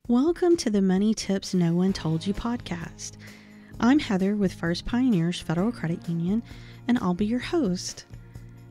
Welcome to the Money Tips No One Told You podcast. I'm Heather with First Pioneers Federal Credit Union, and I'll be your host.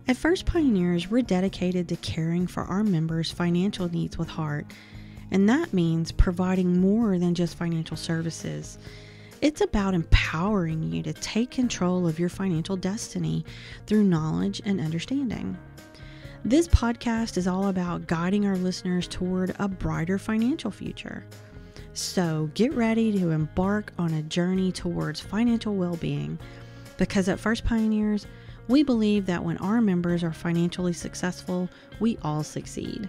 At First Pioneers, we're dedicated to caring for our members' financial needs with heart, and that means providing more than just financial services. It's about empowering you to take control of your financial destiny through knowledge and understanding. This podcast is all about guiding our listeners toward a brighter financial future. So get ready to embark on a journey towards financial well-being, because at First Pioneers, we believe that when our members are financially successful, we all succeed.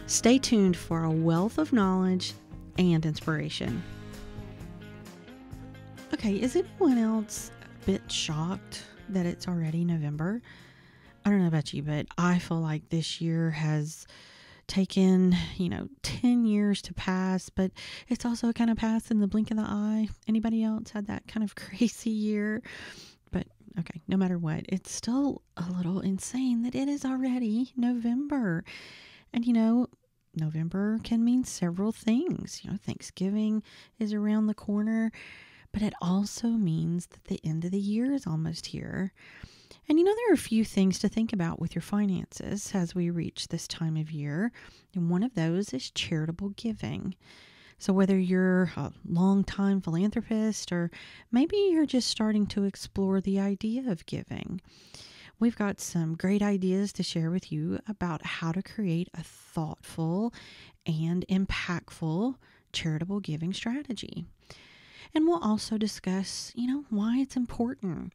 Stay tuned for a wealth of knowledge and inspiration. Okay, is anyone else a bit shocked that it's already November? I don't know about you, but I feel like this year has taken, 10 years to pass, but it's also kind of passed in the blink of the eye. Anybody else had that kind of crazy year? But okay, no matter what, it's still a little insane that it is already November. And November can mean several things. Thanksgiving is around the corner, but it also means that the end of the year is almost here. And there are a few things to think about with your finances as we reach this time of year. And one of those is charitable giving. So whether you're a longtime philanthropist or maybe you're just starting to explore the idea of giving, we've got some great ideas to share with you about how to create a thoughtful and impactful charitable giving strategy. And we'll also discuss, why it's important.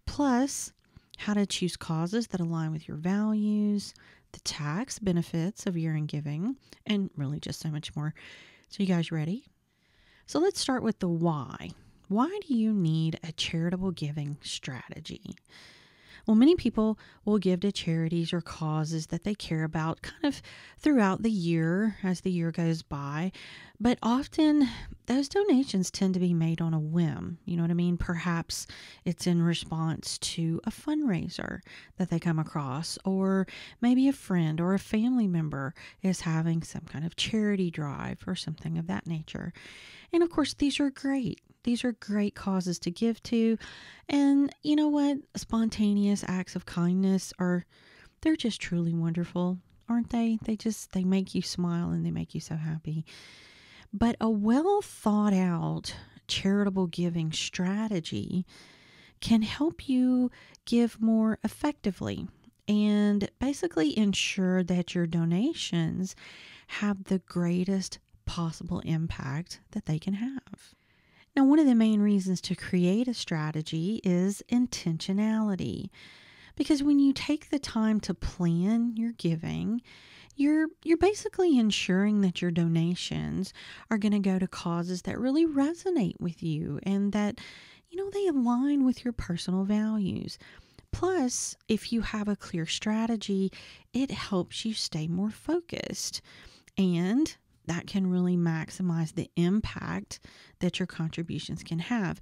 Plus, how to choose causes that align with your values, the tax benefits of year-end giving, and really just so much more. So you guys ready? So let's start with the why. Why do you need a charitable giving strategy? Well, many people will give to charities or causes that they care about kind of throughout the year as the year goes by. But often those donations tend to be made on a whim. You know what I mean? Perhaps it's in response to a fundraiser that they come across, or maybe a friend or a family member is having some kind of charity drive or something of that nature. And of course, these are great. These are great causes to give to. And you know what? Spontaneous acts of kindness they're just truly wonderful, aren't they? They make you smile and they make you so happy. But a well thought out charitable giving strategy can help you give more effectively and basically ensure that your donations have the greatest possible impact that they can have. Now, one of the main reasons to create a strategy is intentionality, because when you take the time to plan your giving, you're basically ensuring that your donations are going to go to causes that really resonate with you and that, they align with your personal values. Plus, if you have a clear strategy, it helps you stay more focused, and that can really maximize the impact that your contributions can have.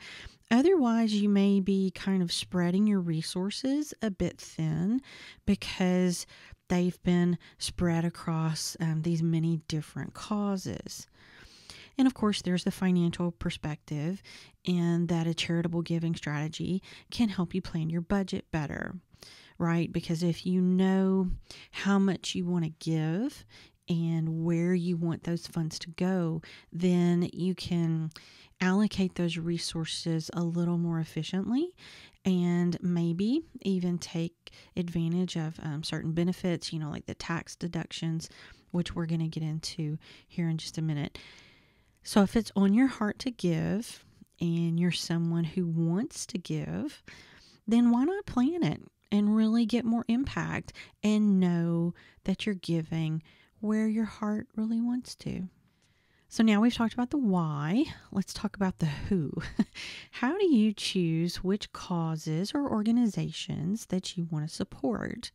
Otherwise, you may be kind of spreading your resources a bit thin because they've been spread across these many different causes. And of course, there's the financial perspective, and that a charitable giving strategy can help you plan your budget better, right? Because if you know how much you want to give and where you want those funds to go, then you can allocate those resources a little more efficiently and maybe even take advantage of certain benefits, like the tax deductions, which we're going to get into here in just a minute. So if it's on your heart to give and you're someone who wants to give, then why not plan it and really get more impact and know that you're giving where your heart really wants to. So now we've talked about the why. Let's talk about the who. How do you choose which causes or organizations that you want to support?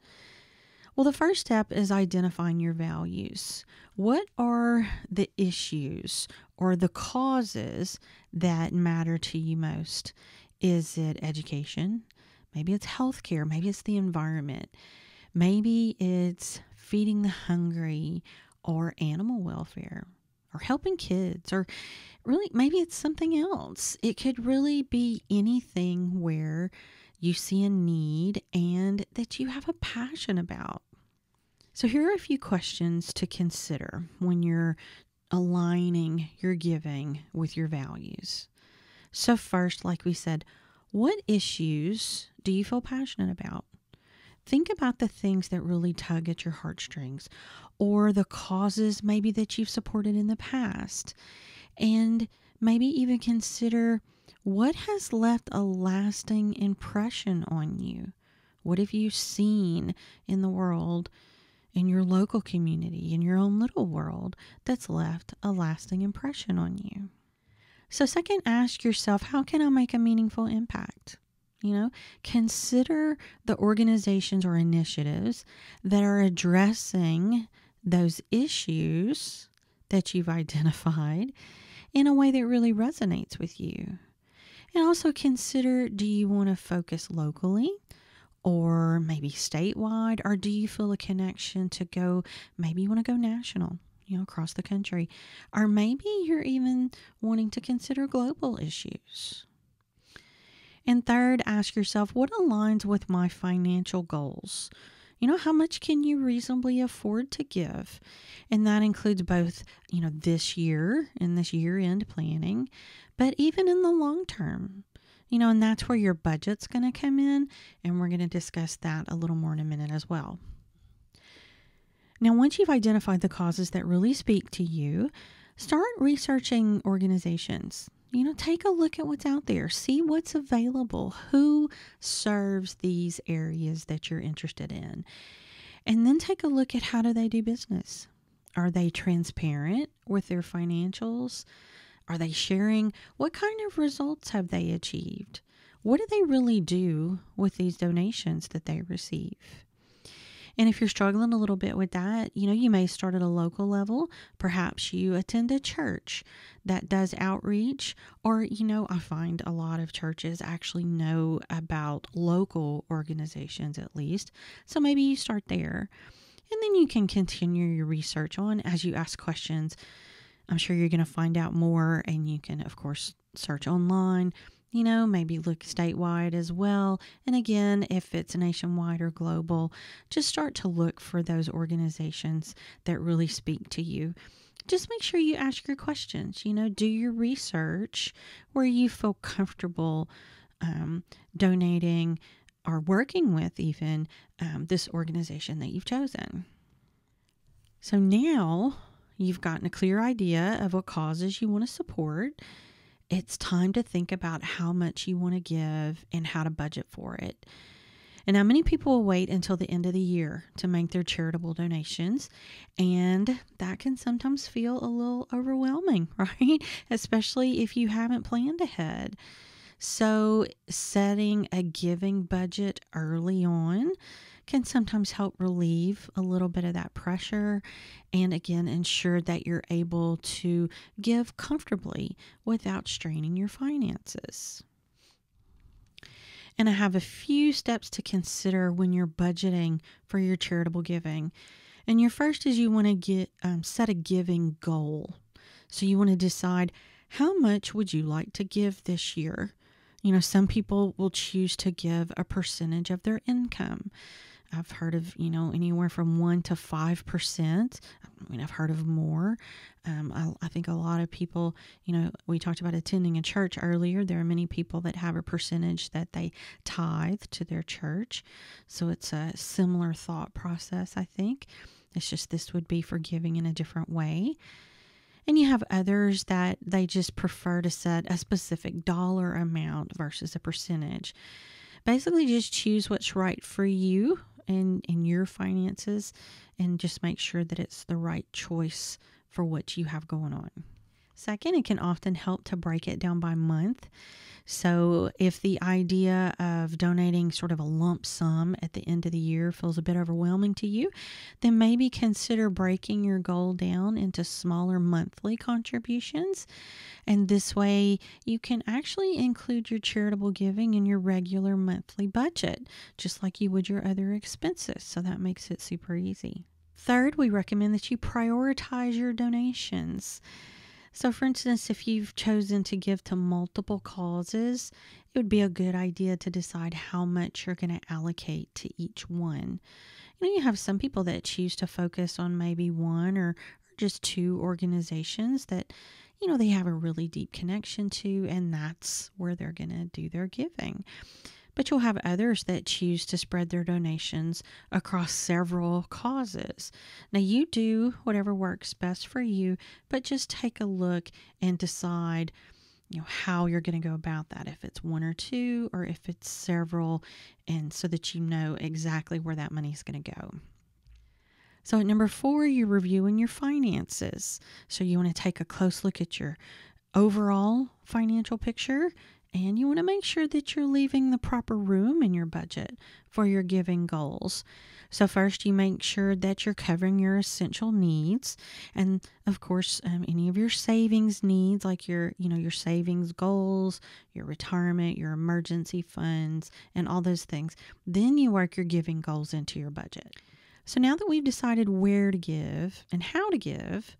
Well, the first step is identifying your values. What are the issues or the causes that matter to you most? Is it education? Maybe it's healthcare. Maybe it's the environment. Maybe it's feeding the hungry or animal welfare. or helping kids, or really maybe it's something else. It could really be anything where you see a need and that you have a passion about. So here are a few questions to consider when you're aligning your giving with your values. So first, like we said, what issues do you feel passionate about? Think about the things that really tug at your heartstrings, or the causes maybe that you've supported in the past. And maybe even consider what has left a lasting impression on you. What have you seen in the world, in your local community, in your own little world, that's left a lasting impression on you? So second, ask yourself, how can I make a meaningful impact? Consider the organizations or initiatives that are addressing those issues that you've identified in a way that really resonates with you. And also consider, do you want to focus locally or maybe statewide, or do you feel a connection to go, maybe you want to go national, across the country, or maybe you're even wanting to consider global issues. And third, ask yourself, what aligns with my financial goals? How much can you reasonably afford to give? And that includes both, this year and this year-end planning, but even in the long term. And that's where your budget's going to come in, and we're going to discuss that a little more in a minute as well. Now, once you've identified the causes that really speak to you, start researching organizations. Take a look at what's out there. See what's available. Who serves these areas that you're interested in? And then take a look at, how do they do business? Are they transparent with their financials? Are they sharing? What kind of results have they achieved? What do they really do with these donations that they receive? And if you're struggling a little bit with that, you may start at a local level. Perhaps you attend a church that does outreach, or, I find a lot of churches actually know about local organizations at least. So maybe you start there, and then you can continue your research on as you ask questions. I'm sure you're going to find out more, and you can, of course, search online. Maybe look statewide as well. And again, if it's nationwide or global, just start to look for those organizations that really speak to you. Just make sure you ask your questions, do your research where you feel comfortable donating or working with even this organization that you've chosen. So now you've gotten a clear idea of what causes you want to support. It's time to think about how much you want to give and how to budget for it. And now many people will wait until the end of the year to make their charitable donations, and that can sometimes feel a little overwhelming, right? Especially if you haven't planned ahead. So setting a giving budget early on can sometimes help relieve a little bit of that pressure, and again, ensure that you're able to give comfortably without straining your finances. And I have a few steps to consider when you're budgeting for your charitable giving. And your first is you want to set a giving goal. So you want to decide, how much would you like to give this year? Some people will choose to give a percentage of their income. I've heard of, anywhere from 1 to 5%. I've heard of more. I think a lot of people, we talked about attending a church earlier. There are many people that have a percentage that they tithe to their church. So it's a similar thought process, I think. It's just this would be for giving in a different way. And you have others that they just prefer to set a specific dollar amount versus a percentage. Basically, just choose what's right for you and in your finances, and just make sure that it's the right choice for what you have going on. Second, it can often help to break it down by month. So if the idea of donating sort of a lump sum at the end of the year feels a bit overwhelming to you, then maybe consider breaking your goal down into smaller monthly contributions. And this way you can actually include your charitable giving in your regular monthly budget, just like you would your other expenses. So that makes it super easy. Third, we recommend that you prioritize your donations. So, for instance, if you've chosen to give to multiple causes, it would be a good idea to decide how much you're going to allocate to each one. You have some people that choose to focus on maybe one or just two organizations that, they have a really deep connection to, and that's where they're going to do their giving. But you'll have others that choose to spread their donations across several causes. Now, you do whatever works best for you, but just take a look and decide, how you're going to go about that. If it's one or two, or if it's several, and so that you know exactly where that money is going to go. So at number 4, you're reviewing your finances. So you want to take a close look at your overall financial picture, and you want to make sure that you're leaving the proper room in your budget for your giving goals. So first, you make sure that you're covering your essential needs, and of course, any of your savings needs, like your savings goals, your retirement, your emergency funds, and all those things. Then you work your giving goals into your budget. So now that we've decided where to give and how to give,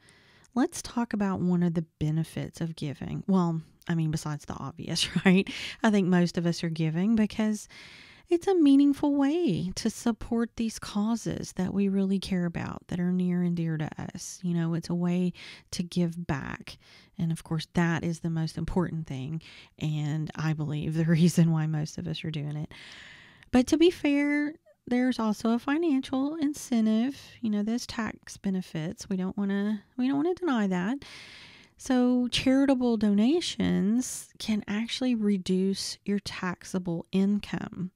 let's talk about one of the benefits of giving. Well, besides the obvious, right? I think most of us are giving because it's a meaningful way to support these causes that we really care about, that are near and dear to us. It's a way to give back. And of course, that is the most important thing. And I believe the reason why most of us are doing it. But to be fair, there's also a financial incentive, those tax benefits. We don't want to deny that. So charitable donations can actually reduce your taxable income,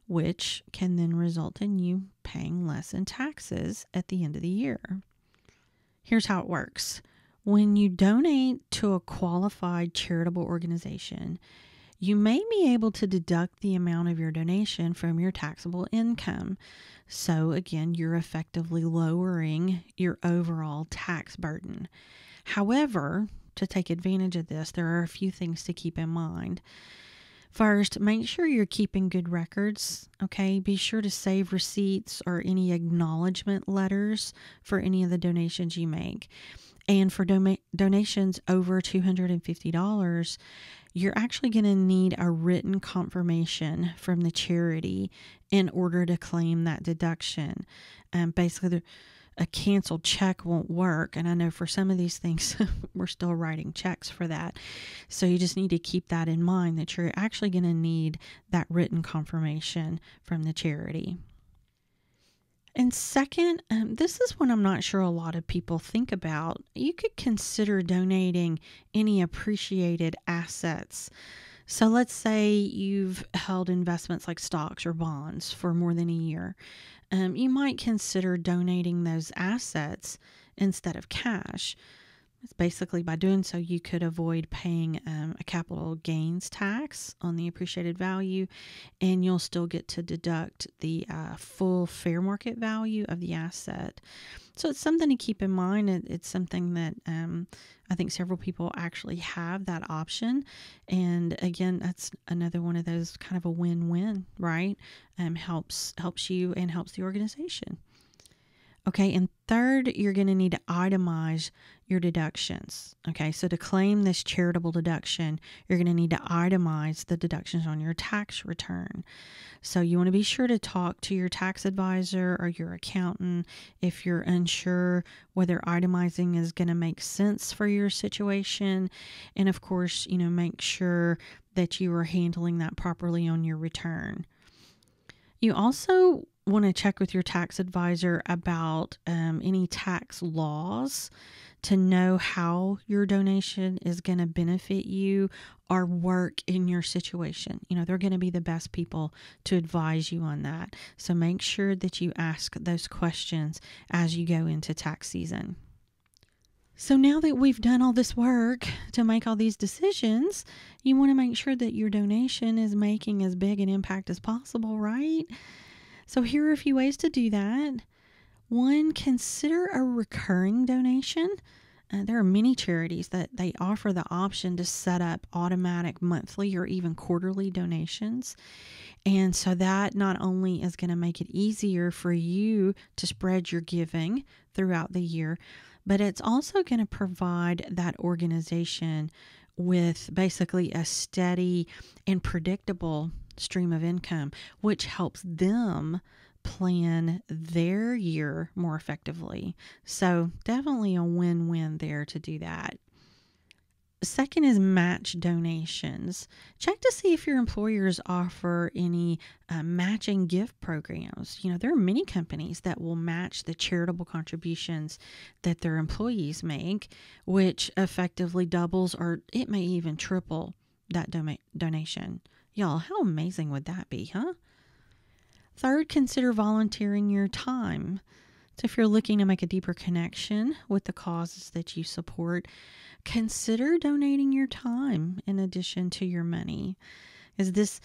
which can then result in you paying less in taxes at the end of the year. Here's how it works. When you donate to a qualified charitable organization, you may be able to deduct the amount of your donation from your taxable income. So again, you're effectively lowering your overall tax burden. However, to take advantage of this, there are a few things to keep in mind. First, make sure you're keeping good records, okay? Be sure to save receipts or any acknowledgement letters for any of the donations you make. And for donations over $250, you're actually going to need a written confirmation from the charity in order to claim that deduction. Basically, a canceled check won't work. And I know for some of these things, we're still writing checks for that. So you just need to keep that in mind, that you're actually going to need that written confirmation from the charity. And second, this is one I'm not sure a lot of people think about. You could consider donating any appreciated assets. So let's say you've held investments like stocks or bonds for more than a year. You might consider donating those assets instead of cash. It's basically, by doing so, you could avoid paying a capital gains tax on the appreciated value, and you'll still get to deduct the full fair market value of the asset. So it's something to keep in mind. It's something that I think several people actually have that option. And again, that's another one of those kind of a win-win, right? Helps you and helps the organization. Okay, and third, you're going to need to itemize your deductions. Okay, so to claim this charitable deduction, you're going to need to itemize the deductions on your tax return. So you want to be sure to talk to your tax advisor or your accountant if you're unsure whether itemizing is going to make sense for your situation. And of course, make sure that you are handling that properly on your return. You also want to check with your tax advisor about any tax laws to know how your donation is going to benefit you or work in your situation. They're going to be the best people to advise you on that. So make sure that you ask those questions as you go into tax season. So now that we've done all this work to make all these decisions, you want to make sure that your donation is making as big an impact as possible, right? So here are a few ways to do that. One, consider a recurring donation. there are many charities that they offer the option to set up automatic monthly or even quarterly donations. And so that not only is going to make it easier for you to spread your giving throughout the year, but it's also going to provide that organization with basically a steady and predictable stream of income, which helps them plan their year more effectively. So definitely a win-win there to do that. Second is match donations. Check to see if your employers offer any matching gift programs. There are many companies that will match the charitable contributions that their employees make, which effectively doubles or it may even triple that donation. Y'all, how amazing would that be, huh? Third, consider volunteering your time. So if you're looking to make a deeper connection with the causes that you support, consider donating your time in addition to your money. Is this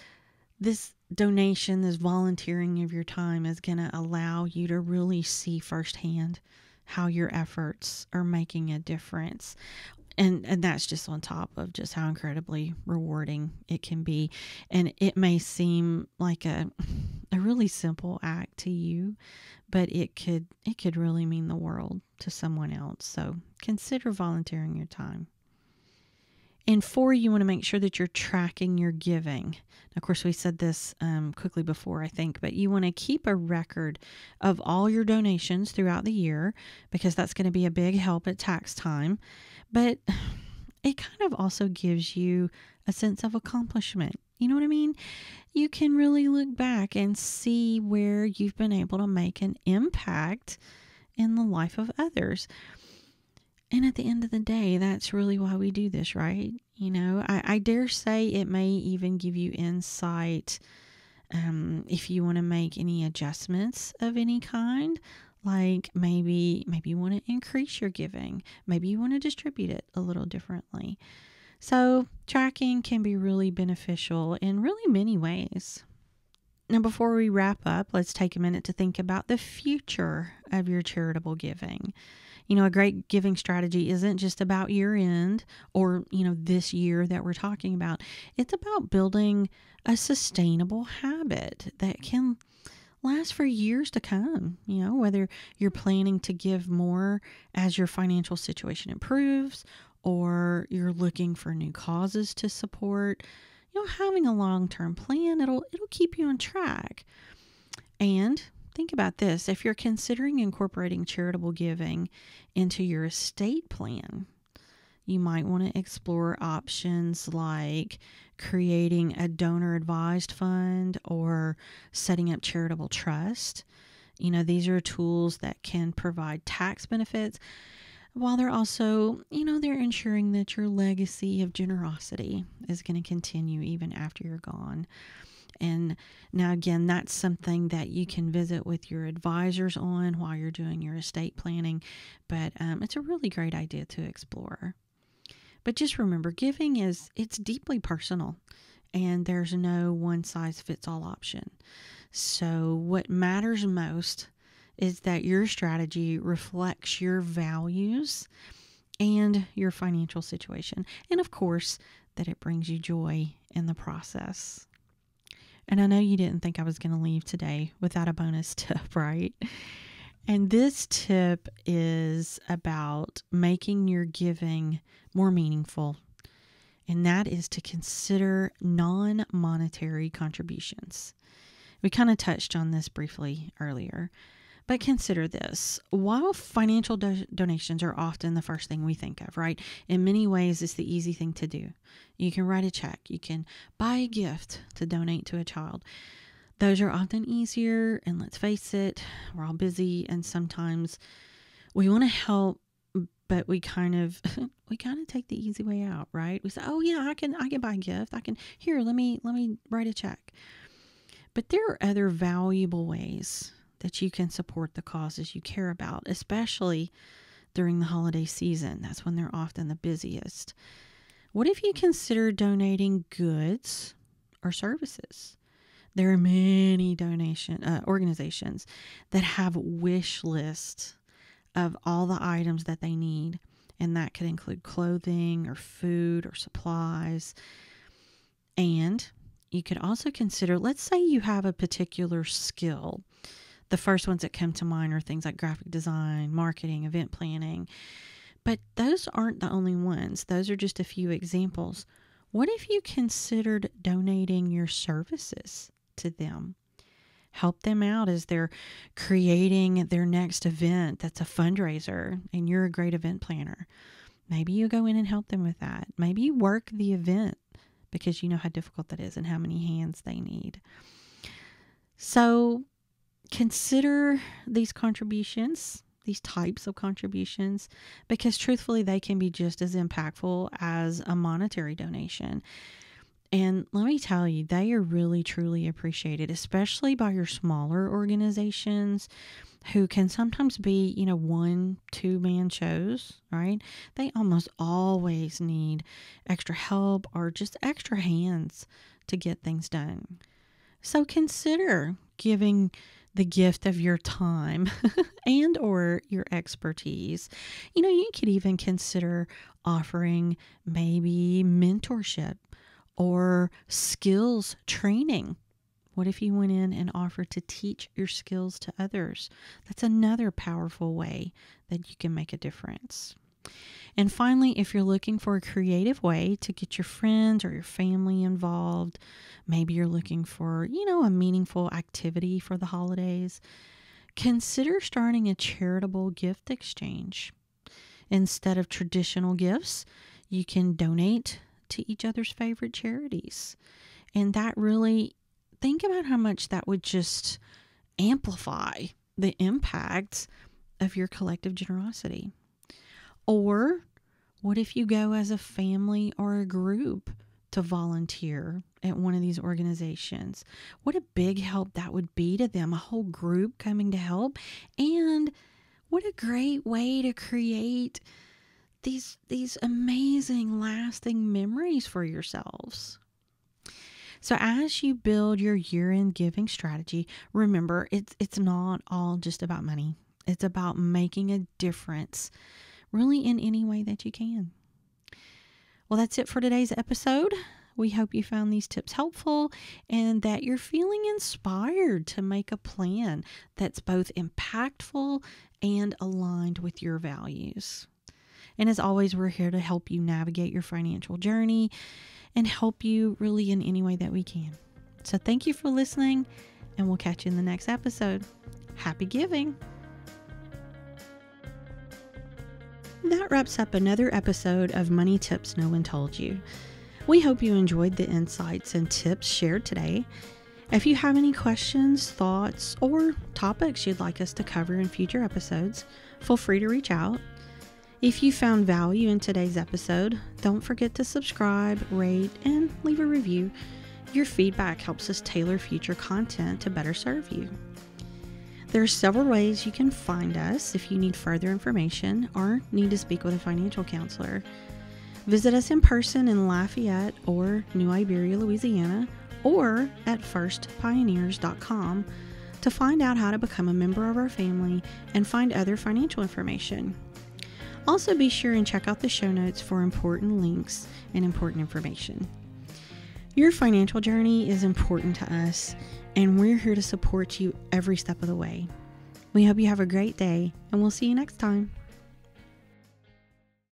donation, this volunteering of your time is going to allow you to really see firsthand how your efforts are making a difference. And that's just on top of just how incredibly rewarding it can be. And it may seem like a really simple act to you, but it could really mean the world to someone else. So consider volunteering your time. And 4, you want to make sure that you're tracking your giving. Of course, we said this quickly before, I think, but you want to keep a record of all your donations throughout the year because that's going to be a big help at tax time. But it kind of also gives you a sense of accomplishment. You know what I mean? You can really look back and see where you've been able to make an impact in the life of others. And at the end of the day, that's really why we do this, right? I dare say it may even give you insight if you want to make any adjustments of any kind. Like maybe you want to increase your giving. Maybe you want to distribute it a little differently. So tracking can be really beneficial in really many ways. Now, before we wrap up, let's take a minute to think about the future of your charitable giving. A great giving strategy isn't just about year end or, this year that we're talking about. It's about building a sustainable habit that can last for years to come. Whether you're planning to give more as your financial situation improves or you're looking for new causes to support, having a long-term plan, it'll keep you on track. And think about this. If you're considering incorporating charitable giving into your estate plan, you might want to explore options like creating a donor-advised fund or setting up charitable trust. These are tools that can provide tax benefits while they're also, they're ensuring that your legacy of generosity is going to continue even after you're gone. And now, again, that's something that you can visit with your advisors on while you're doing your estate planning. But it's a really great idea to explore. But just remember, giving it's deeply personal, and there's no one-size-fits-all option. So what matters most is that your strategy reflects your values and your financial situation. And of course, that it brings you joy in the process. And I know you didn't think I was going to leave today without a bonus tip, right? And this tip is about making your giving more meaningful. And that is to consider non-monetary contributions. We kind of touched on this briefly earlier. But consider this. While financial donations are often the first thing we think of, right? In many ways, it's the easy thing to do. You can write a check. You can buy a gift to donate to a child. Those are often easier. And let's face it, we're all busy. And sometimes we want to help, but we kind of take the easy way out, right? We say, oh yeah, I can buy a gift. Let me write a check. But there are other valuable ways that you can support the causes you care about, especially during the holiday season. That's when they're often the busiest. What if you consider donating goods or services? There are many organizations that have wish lists of all the items that they need. And that could include clothing or food or supplies. And you could also consider, let's say you have a particular skill. The first ones that come to mind are things like graphic design, marketing, event planning. But those aren't the only ones. Those are just a few examples. What if you considered donating your services to them? Help them out as they're creating their next event that's a fundraiser and you're a great event planner. Maybe you go in and help them with that. Maybe you work the event because you know how difficult that is and how many hands they need. So consider these contributions, these types of contributions, because truthfully, they can be just as impactful as a monetary donation. And let me tell you, they are really, truly appreciated, especially by your smaller organizations who can sometimes be, 1-2 man shows, right? They almost always need extra help or just extra hands to get things done. So consider giving the gift of your time and or your expertise. You could even consider offering maybe mentorship or skills training. What if you went in and offered to teach your skills to others? That's another powerful way that you can make a difference. And finally, if you're looking for a creative way to get your friends or your family involved, maybe you're looking for, a meaningful activity for the holidays, consider starting a charitable gift exchange. Instead of traditional gifts, you can donate to each other's favorite charities. And that really, think about how much that would just amplify the impact of your collective generosity. Or what if you go as a family or a group to volunteer at one of these organizations? What a big help that would be to them, a whole group coming to help. And what a great way to create these amazing lasting memories for yourselves. So as you build your year-end giving strategy, remember it's not all just about money. It's about making a difference really in any way that you can. Well, that's it for today's episode. We hope you found these tips helpful and that you're feeling inspired to make a plan that's both impactful and aligned with your values. And as always, we're here to help you navigate your financial journey and help you really in any way that we can. So thank you for listening, and we'll catch you in the next episode. Happy giving! That wraps up another episode of Money Tips No One Told You. We hope you enjoyed the insights and tips shared today. If you have any questions, thoughts, or topics you'd like us to cover in future episodes, feel free to reach out. If you found value in today's episode, don't forget to subscribe, rate, and leave a review. Your feedback helps us tailor future content to better serve you. There are several ways you can find us if you need further information or need to speak with a financial counselor. Visit us in person in Lafayette or New Iberia, Louisiana, or at firstpioneers.com to find out how to become a member of our family and find other financial information. Also, be sure and check out the show notes for important links and important information. Your financial journey is important to us, and we're here to support you every step of the way. We hope you have a great day, and we'll see you next time.